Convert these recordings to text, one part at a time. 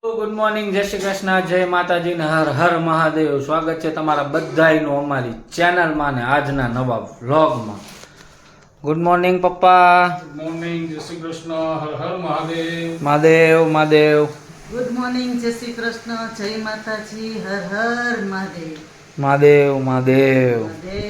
Good morning, જય શ્રી કૃષ્ણ, જય માતાજી ને હર હર મહાદેવ. સ્વાગત છે તમારા બધાયનું અમારી ચેનલમાં ને આજના નવા વ્લોગમાં. ગુડ મોર્નિંગ પપ્પા. ગુડ મોર્નિંગ, જય શ્રી કૃષ્ણ, હર હર મહાદેવ. મહાદેવ મહાદેવ. ગુડ મોર્નિંગ, જય શ્રી કૃષ્ણ, જય માતાજી, હર હર મહાદેવ. મહાદેવ મહાદેવ.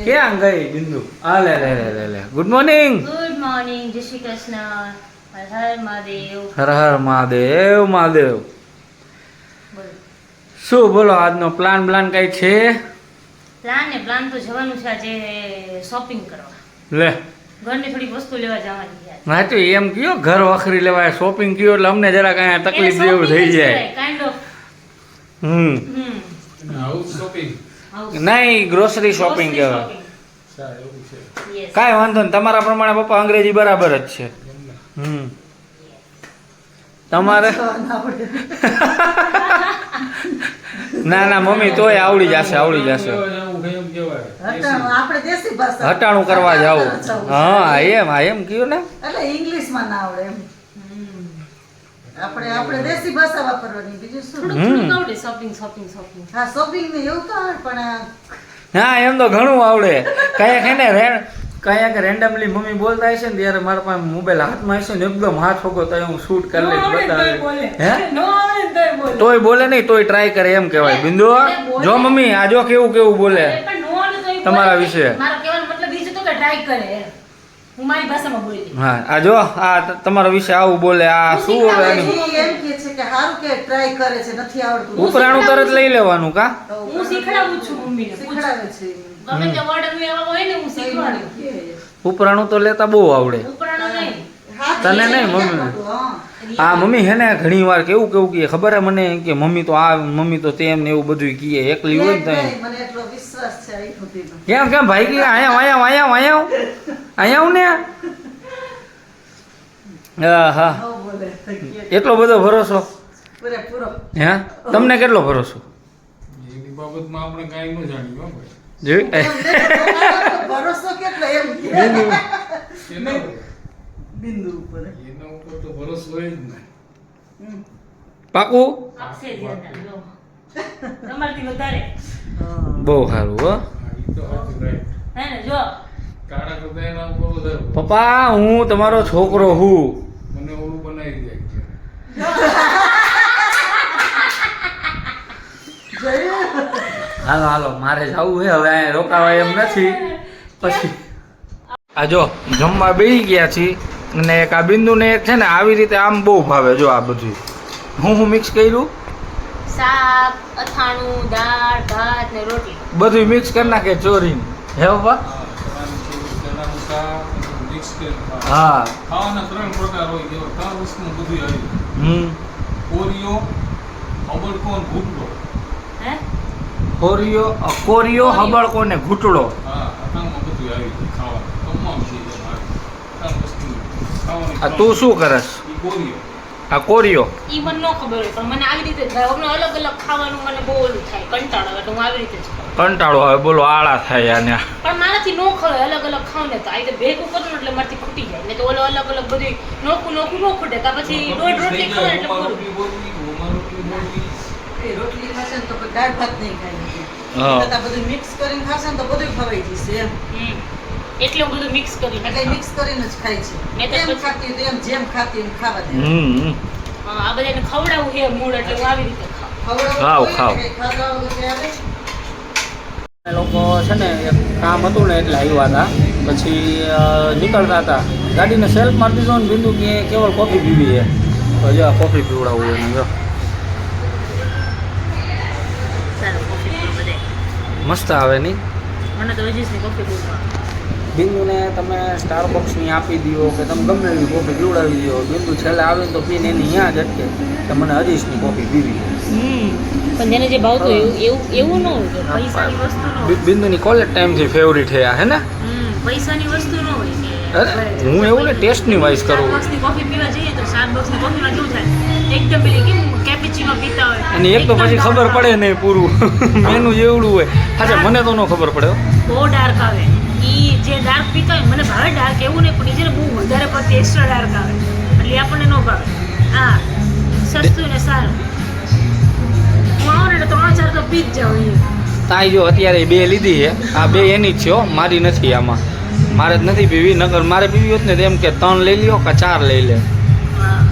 ક્યાં ગઈ બિંદુ? આ લે લે લે લે. Good morning. ગુડ મોર્નિંગ, જય શ્રી કૃષ્ણ, હર હર મહાદેવ. હર હર મહાદેવ મહાદેવ. બોલો. શું બોલો, આજનો પ્લાન કઈ છે? પ્લાન તો જવાનું છે આજે શોપિંગ કરવા. લે ઘરની થોડી વસ્તુ લેવા જવાની છે. ના તો એમ કયો, ઘર વખરી લેવાય, શોપિંગ કયો એટલે અમને જરા કઈ તકલીફ જેવું થઈ જાય. Kind of. House shopping. નહીં, ગ્રોસરી શોપિંગ કહેવાય. એવું છે. યસ. કાંઈ વાંધો નહીં, તમારા પ્રમાણે પપ્પા અંગ્રેજી બરાબર જ છે. તમારે ના ના મમ્મી તોય આવડી જશે. એવું કેમ કહેવાય? આપણે દેશી ભાષા હટાણું કરવા જાવું. હા એમ કયું ને. એટલે ઇંગ્લિશમાં ના આવડે એમ. આપણે દેશી ભાષા વાપરવાની, બીજું શું? થોડુંક આવડે શોપિંગ. હા, શોપિંગ ને એવું તો આવે, પણ હા એમ તો ઘણું આવડે. કયાક રેન્ડમલી મમ્મી બોલતા હશે ને ત્યારે મારા પાસે મોબાઈલ હાથમાં હશે ને એકદમ હાથ હોગો તો હું શૂટ કરી લઈશ, બતાવી. હે તોય બોલે નહીં, તોય ટ્રાય કરે એમ કહેવાય. બિંદુ જો મમ્મી આ જો કેવું બોલે પણ નો આવડે તો એ તમારા બોલે. વિશે. મારો કહેવાનો મતલબ બીજું તો કે ટ્રાય કરે એમ. હું મારી ભાષામાં બોલી દઈશ. હા આ જો આ તમારા વિશે આવું બોલે. આ શું હવે આની? ઈ એમ કે છે કે હારું કે ટ્રાય કરે છે, નથી આવડતું. ઉપરાણું તરત લઈ લેવાનું કા? હું શીખડાવું છું મમ્મીને. શીખડાવે છે. ગમે તે વર્ડ એવા હોય ને હું શીખવાડું. ઉપરાણું તો લેતા બહુ આવડે. ઉપરાણો નહીં. હાથ તને નહીં, નીચે મમ્મી. કરવાનું, હા. આ મમ્મી હે ને ઘણી વાર કેવું કહે ખબર હે મને કે મમ્મી તો આ મમ્મી તો તેમ ને એવું બધું કહે. એકલી હોય ને તો નહીં, મને એટલો વિશ્વાસ છે આ સુધીનો. કેમ ભાઈ કે અહીંયા ને. હા હવ બોલે. એટલો બધો ભરોસો પૂરેપૂરો. હે? તમને કેટલો ભરોસો? એની બાબતમાં આપણે કાંઈ ન જાણ્યું હો ભાઈ. જોઈ ભરોસો કેટલો એમ કે. એના ઉપર. બિંદુ ઉપર. એના ઉપર તો ભરોસો હોય જ ને. હમ. પાકું? આપશે ધ્યાન લો. તમારથી વધારે. હા. બહુ સારું હો. હા, ઈ તો સાચું right. હે ને જો. તારા કરતા એના ઉપર વધારે ભરોસો. પપ્પા હું તમારો છોકરો હું. મને ઓલું બનાવી દે કે. જોયું? હાલો મારે જવું છે હવે, અહીંયા રોકાવાય એમ નથી. પછી આ જો જમવા બેસી ગયા છીએ અને એક આ બિંદુને એક છે ને આવી રીતે આમ બહુ ભાવે. જો આ બધું હું મિક્સ કર્યું, શાક, અથાણું, દાળ, ભાત ને રોટલી. બધું મિક્સ કરી નાખે ચોરીને. હે પપ્પા? ચણાનું શાક, મિક્સ કરીને ખાવાનું. હા. ખાવાના 3 પ્રકાર હોય, કેવા 3 વસ્તુનું બધું આવી જાય. કોરિયો, અબડકો અને ભૂંગળો. હે? કોરિયો હબળકો ને ઘૂંટડો. હા, આમાં બધું આવી જાય ખાવાનું. તમામ ચીજ એમાં આવી જાય. 3 વસ્તુ ખાવાની. આ તું શું કરસ? ઈ કોરિયો. આ કોરિયો ઈ મને ન ખબર હોય પણ મને આવી રીતે જ ભાવે. અમને અલગ અલગ ખાવાનું મને બહુ ઓલું થાય, કંટાળો આવે. તો હું આવી રીતે જ ખાઉં. કંટાળો આવે, બોલો આળા થાય આને. પણ મારાથી નો ખવાય. અલગ અલગ ખાવ ને તો આ રીતે ભેગું કરું ને એટલે મારાથી ખૂટી જાય. ને તો ઓલો અલગ અલગ બધું નોખું ન ખૂટે. કા પછી દોઢ રોટલી ખાવ એટલે પૂરું. એ રોટલી ખાશે ને તો કોઈ દાળ ભાત નહીં ખાય. હા. છતાં બધું મિક્સ કરીને ખાશે ને તો બધું ખવાઈ જશે એમ. એટલે હું બધું મિક્સ કરી એટલે મિક્સ કરીને જ ખાય છે. મેં તો એમ પછી- ખાતી હોય તો એમ જેમ ખાતી એમ ખાવા દે. આ બધાને ખવડાવવું છે મૂળ એટલે હું આવી રીતે ખાઉં. ખાવ, ખાવ. ખવડાવવું ત્યારે એ લોકો છે ને એક કામ હતું ને એટલે આવ્યા હતા. પછી નીકળતા હતા, ગાડીને સેલ્ફ મારી દીધો ને બિંદુ કે કેવળ કોફી પીવી છે. તો જો આ કોફી પીવડાવવું એને જો સારું કોફી પીવું બધે. મસ્ત આવે નહીં. મને તો અજીસની કોફી બહુ ભાવે. બિંદુને તમે સ્ટારબક્સની આપી દો કે તમે ગમે એવી કોફી પીવડાવી દો, બિંદુ છેલ્લે આવે ને તો પીને એની ત્યાં જ અટકે કે મને હરીશની કોફી પીવી છે. પણ જેને જે ભાવતું એવું ન હોય કે પૈસાની વસ્તુ ન હોય. બિંદુની કોલેજ ટાઈમથી ફેવરિટ છે આ, હે ને? પૈસાની વસ્તુ ન હોય કે અરે હું એવું ને ટેસ્ટની વાઇઝ કરું. સ્ટારબક્સની કોફી પીવા જઈએ તો સ્ટારબક્સની કોફીમાં કેવું થાય એકદમ પેલી કેમ કેપેચીનો પીતા હોય અને એક તો પછી ખબર પડે નહીં પૂરું મેનુ જેવડું હોય. હા મને તો ન ખબર પડે હો. બહુ ડાર્ક આવે. ઈ જે ડાર્ક પીતા હોય મને ભાવે ડાર્ક એવું નહીં, પણ ઈ છે ને બહુ વધારે પડતી એક્સ્ટ્રા ડાર્ક આવે એટલે આપણને ન ભાવે. હા સસ્તું ને સારું. પી જ જાવ એ. તાઈ જો અત્યારે બે લીધી છે, આ બે એની જ છે હો, મારી નથી આમાં. મારે જ નથી પીવી, નકર મારે પીવી હોત ને તો એમ કે 3 લઈ લ્યો કે 4 લઈ લે. હા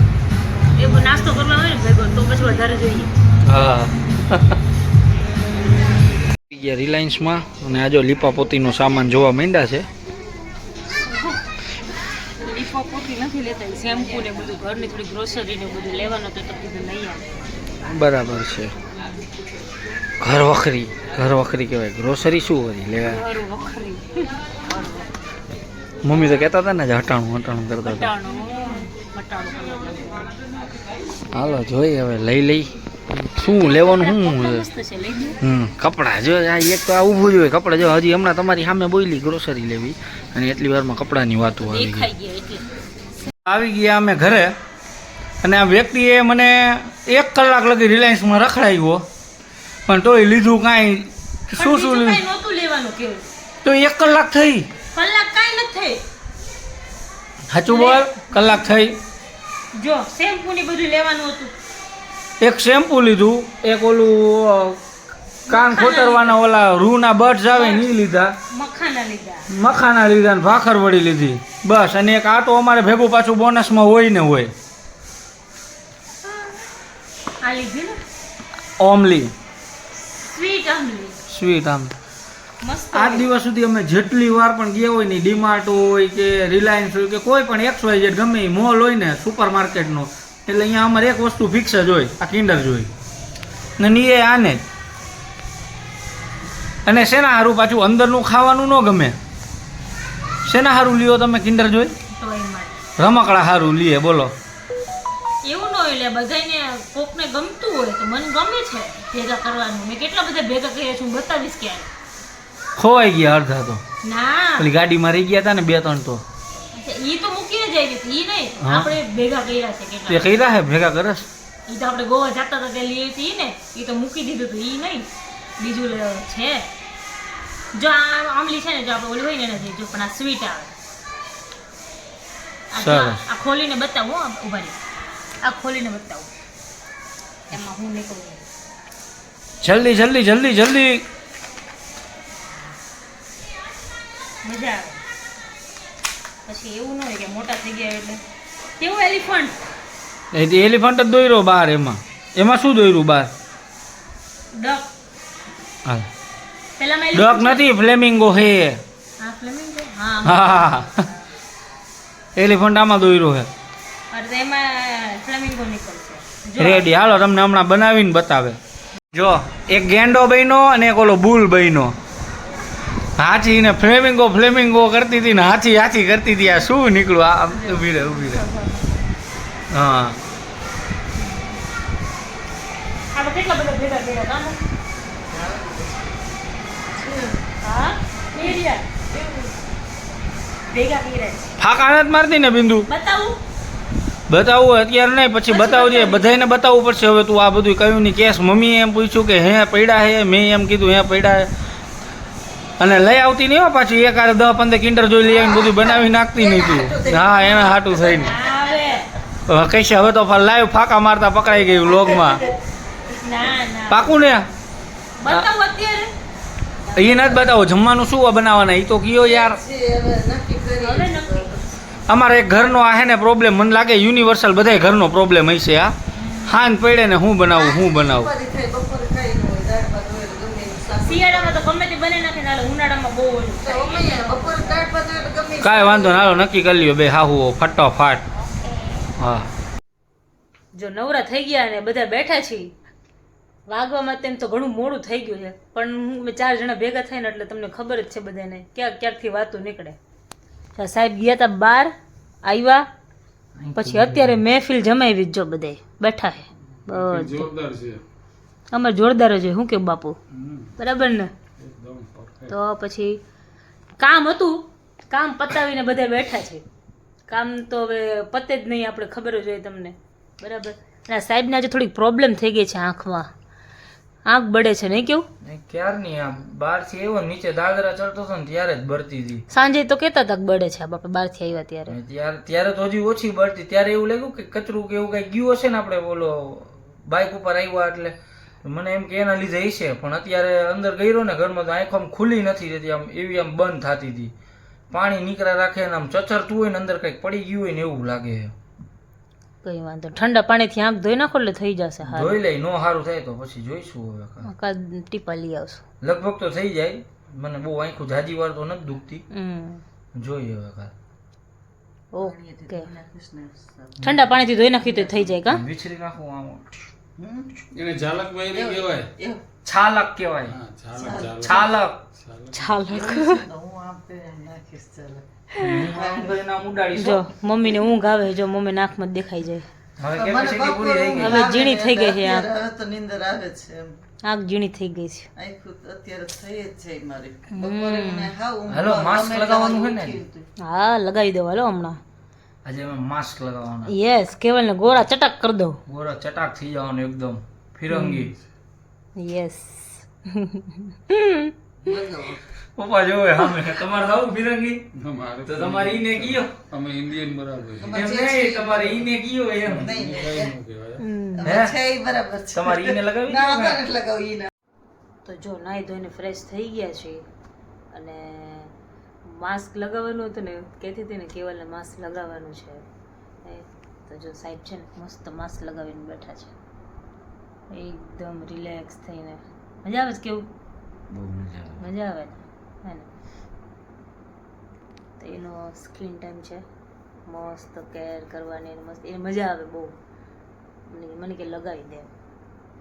એવો નાસ્તો કરવા હોય ને ભેગો તો પછી વધારે જોઈએ. હા ગયા રિલાયન્સમાં અને આ જો લીપાપોતીનો સામાન જોવા માંડ્યા છે. લીફો પોતી નથી લેતા, શેમ્પુ ને બધું ઘરની થોડી ગ્રોસરી ને બધું લેવાનું તો કીધું નહીં આવે. બરાબર છે. ઘર વખરી કહેવાય, ગ્રોસરી શું હોય લેવા. ઘર વખરી મમ્મી તો કહેતા હતા ને જ હટાણું કરતા હતા. મટાડો હાલો જોઈએ હવે લઈ શું લેવાનું શું મસ્ત છે લઈ દો. કપડાં જો આ એક તો આ ઊભું જ હોય કપડાં જો હજી હમણાં તમારી સામે બોલી ગ્રોસરી લેવી અને એટલી વારમાં કપડાની વાતો આવી ગઈ. દેખાઈ ગયા એટલે આવી ગયા અમે ઘરે અને આ વ્યક્તિએ મને 1 કલાક લગી રિલાયન્સમાં રખડાવ્યો પણ તોય લીધું કાંઈ શું બીજું લીધું કાંઈ નહોતું લેવાનું કેવું. તો 1 કલાક થઈ. કલાક કાંઈ નથી થઈ. સાચું બોલ, કલાક થઈ. જો શેમ્પુ ને બધું લેવાનું હતું. એક શેમ્પુ લીધું, એક ઓલું કાન ખોતરવાના ઓલા રૂના બર્ડ્સ આવે ને ઈ લીધા, મખાના લીધા ને ભાખર વળી લીધી બસ. અને એક આ તો અમારે ભેગું પાછું બોનસમાં હોય ને હોય આ લીધી ને ઓમલી સ્વીટ આમ. મસ્ત આજ દિવસ સુધી અમે જેટલી વાર પણ ગયા હોય ને, ડીમાર્ટ હોય કે રિલાયન્સ હોય કે કોઈ પણ XYZ ગમે એ મોલ હોય ને સુપર માર્કેટનો, એટલે અહીંયા અમારે એક વસ્તુ ફિક્સ જ હોય, આ કિન્ડર જોઈ ને નીએ આને જ. અને શેના હારું પાછું અંદરનું ખાવાનું ન ગમે, શેના હારું લ્યો તમે કિન્ડર જોઈ? રમકડા હારું લીએ બોલો. એવું ન હોય લે, બધાને કોકને ગમતું હોય તો મને ગમે છે ભેગા કરવાનું. મેં કેટલા બધા ભેગા કર્યા છું, બતાવીશ ક્યારે. ખોવાઈ ગયા અડધા તો, ના પેલી ગાડીમાં રહી ગયા હતા ને 2-3 તો. ઈ તો મૂકીને જાય છે, ઈ નહીં આપણે ભેગા કર્યા છે તે કેટલા. કર્યા હે ભેગા કરસ? ઈ તો આપણે ગોવા જતા હતા તે લઈ હતી ઈ ને, ઈ તો મૂકી દીધું હતું. ઈ નહીં બીજું છે. જો આ આમલી છે ને, જો આપણે ઓલી હોય ને એના જેવી, જો પણ આ સ્વીટ આવે. સરસ. આ ખોલીને બતાવું હો, ઉભા રહી. આ ખોલીને બતાવું એમાં હું નીકળું. જલ્દી મજા આવે. પછી એવું ન હોય કે મોટા થઈ ગયા એટલે કેવું એલિફન્ટ. એલિફન્ટ જ દોર્યો બહાર. એમાં શું દોર્યું બહાર? ડક. હા, પેલામાં ડક નથી, ફ્લેમિંગો હે. હા ફ્લેમિંગો. હા હા, એલિફન્ટ આમાં દોર્યો હે. અરે તો એમાં ફ્લેમિંગો નીકળશે. જો રેડી, હાલો તમને હમણાં બનાવીને બતાવે. જો એક ગેંડો બન્યો અને એક ઓલો બુલ બન્યો. હાથી ને ફ્લેમિંગો કરતી હતી ને હાથી કરતી હતી. આ શું નીકળ્યું? આ ઊભી રહે. હા, આપણે કેટલા બધા ભેગા કર્યા કામ. હા એરિયા ભેગા કર્યા છે. ફાકા નથી મારતી ને બિંદુ? બતાવું અત્યારે નહીં, પછી બતાવજે. બધાને બતાવવું પડશે હવે. તું આ બધું કહ્યું નહીં. કેસ મમ્મીએ એમ પૂછ્યું કે હે પડ્યા હે, મેં એમ કીધું હે પડ્યા હે. અને લઈ આવતી નહીં હો પાછી. 10-15 કિન્ડર જોઈ લઈ આવીને બધું બનાવી નાખતી નહીં તું. હા, એના હાટું થઈને કહીશે હવે તો લાઈવ ફાકા મારતા પકડાઈ ગયું લોગમાં. પાકું ને? બતાવો અત્યારે. એ નથી બતાવો. જમવાનું શું બનાવવાના એ તો કયો યાર. અમારે એક ઘરનો આ હે ને પ્રોબ્લેમ, મને લાગે યુનિવર્સલ બધાય ઘરનો પ્રોબ્લેમ હશે. આ હાન પડે ને હું બનાવું. શિયાળામાં તો ગમે તે બને નાખે ને, ઉનાળામાં બહુ ઓલું. કાંઈ વાંધો ના, હાલો નક્કી કરી લ્યો બે હાહુ ફટાફટ. હા, જો નવરા થઈ ગયા ને બધા બેઠા છીએ વાગવામાં, તેમ તો ઘણું મોડું થઈ ગયું છે. પણ અમે 4 જણા ભેગા થઈને એટલે તમને ખબર જ છે બધાને ક્યાંકથી વાતો નીકળે. સાહેબ ગયા હતા બહાર, આવ્યા પછી અત્યારે મહેફિલ જમાવી જો બધાય બેઠા છે. જોરદાર છે. અમારે જોરદાર જ હોય. શું કે બાપુ બરાબર ને? તો પછી કામ હતું, કામ પતાવીને બધા બેઠા છે. કામ તો હવે પતે જ નહીં, આપણે ખબર જ હોય તમને બરાબર. અને સાહેબને આજે થોડીક પ્રોબ્લેમ થઈ ગઈ છે આંખમાં. આંખ બળે છે નહીં કેવું? ક્યારની આ બહારથી આવ્યો નીચે દાદરા ચડતો હતો ને ત્યારે જ બળતી હતી. સાંજે તો કહેતા હતા કે બળે છે બાપા બહારથી આવ્યા ત્યારે. ત્યારે તો હજી ઓછી બળતી. ત્યારે એવું લાગ્યું કે કચરું કે એવું કઈ ગયું હશે ને, આપણે બોલો બાઇક ઉપર આવ્યા એટલે મને એમ કે એના લીધે હશે, પણ અત્યારે અંદર ગયો ને ઘરમાં તો આંખો આમ ખુલ્લી નથી રહેતી, આમ એવી આમ બંધ થતી હતી. પાણી નીકળ્યા રાખે ને આમ ચચરતું હોય ને અંદર કંઈક પડી ગયું હોય ને એવું લાગે. કઈ વાંધો ઠંડા પાણીથી આંખ ધોઈ નાખો એટલે થઈ જશે હારું. જોઈ લઈ, નો સારું થાય તો પછી જોઈશું હવે. કાલ ટીપા લઈ આવશું. લગભગ તો થઈ જાય. મને બહુ આંખું જાજી વાર તો નથી દુખતી. જોઈએ હવે કાલ. ઓકે ઠંડા પાણીથી ધોઈ નાખી તો થઈ જાય કા? વિચરી નાખું આમ. એને ઝાલક વાયરી કહેવાય. છાલક કહેવાય. હા, ઝાલક છાલક. ચાલો હું આમ કરીને નાખીશ ચાલો. આમ કરીને આમ ઉડાડીશું. જો મમ્મીને ઊંઘ આવે, જો મમ્મી નાકમાં જ દેખાઈ જાય. હવે કેપેસિટી પૂરી થઈ ગઈ. હવે ઝીણી થઈ ગઈ છે આંખ. હવે તો નીંદર આવે છે એમ. આંખ ઝીણી થઈ ગઈ છે. આખું અત્યારે થઈ જ છે મારી. બપોરે મને હાવ ઊંઘ હાલો, આવે. માસ્ક ગમે લગાવવાનું હોય ને? ઉઠી હતી. હા લગાવી દો હાલો હમણાં. આજે અમે માસ્ક લગાવવાના. યસ કેવલને ગોળા ચટક કરી દો. ગોરા ચટાક થઈ જવાનું એકદમ ફિરંગી. યસ લગાવો. પપ્પા જોવે સામે તમારે આવું ફિરંગી મારે તો તમારે ઈને કીયો અમે ઇન્ડિયન બરાબર છે. એમ નહીં, તમારે ઈને કીયો એમ નહીં, કઈ નહીં. ન કહેવાય. હવે છે ઈ બરાબર છે. તમારે ઈને લગાવી ના, દીધું ને? આપણે નથી લગાવી ઈ ના. તો જો નાહી ધોઈને ફ્રેશ થઈ ગયા છે અને માસ્ક લગાવવાનું હતું ને કહેતી હતી ને કેવલને માસ્ક લગાવવાનું છે તો જો સાહેબ છે ને મસ્ત માસ્ક લગાવીને બેઠા છે એકદમ રિલેક્સ થઈને. મજા આવે છે કેવું? બહુ મજા આવે. મજા આવે હે ને? તો એનો સ્ક્રીન ટાઈમ છે, મસ્ત કેર કરવાની એને મસ્ત એને મજા આવે બહુ. મને કે લગાવી દે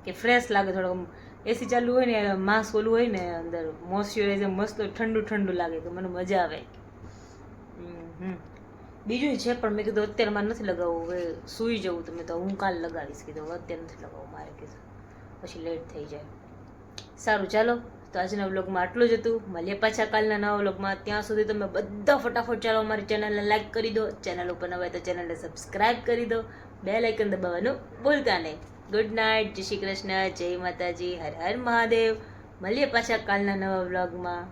કે ફ્રેશ લાગે થોડુંક. એસી ચાલુ હોય ને માસ્ક ઓલું હોય ને અંદર મોઇશ્ચરાઇઝર મસ્ત ઠંડુ ઠંડુ લાગે તો મને મજા આવે. બીજું છે પણ મેં કીધું અત્યારે મારે નથી લગાવવું, હવે સૂઈ જવું તો મેં તો હું કાલ લગાવીશ કીધું, હવે અત્યારે નથી લગાવવું મારે કીધું પછી લેટ થઈ જાય. સારું ચાલો તો આજના વ્લોગમાં આટલું જ હતું. મળીએ પાછા કાલના નવા વ્લોગમાં. ત્યાં સુધી તમે બધા ફટાફટ ચાલો અમારી ચેનલને લાઈક કરી દો, ચેનલ ઉપર નવા હોય તો ચેનલને સબસ્ક્રાઈબ કરી દો, બેલ આઇકન દબાવવાનું ભૂલતા નહીં. ગુડ નાઇટ, જય શ્રી કૃષ્ણ, જય માતાજી, હર હર મહાદેવ. મળીએ પાછા કાલના નવા વ્લોગમાં.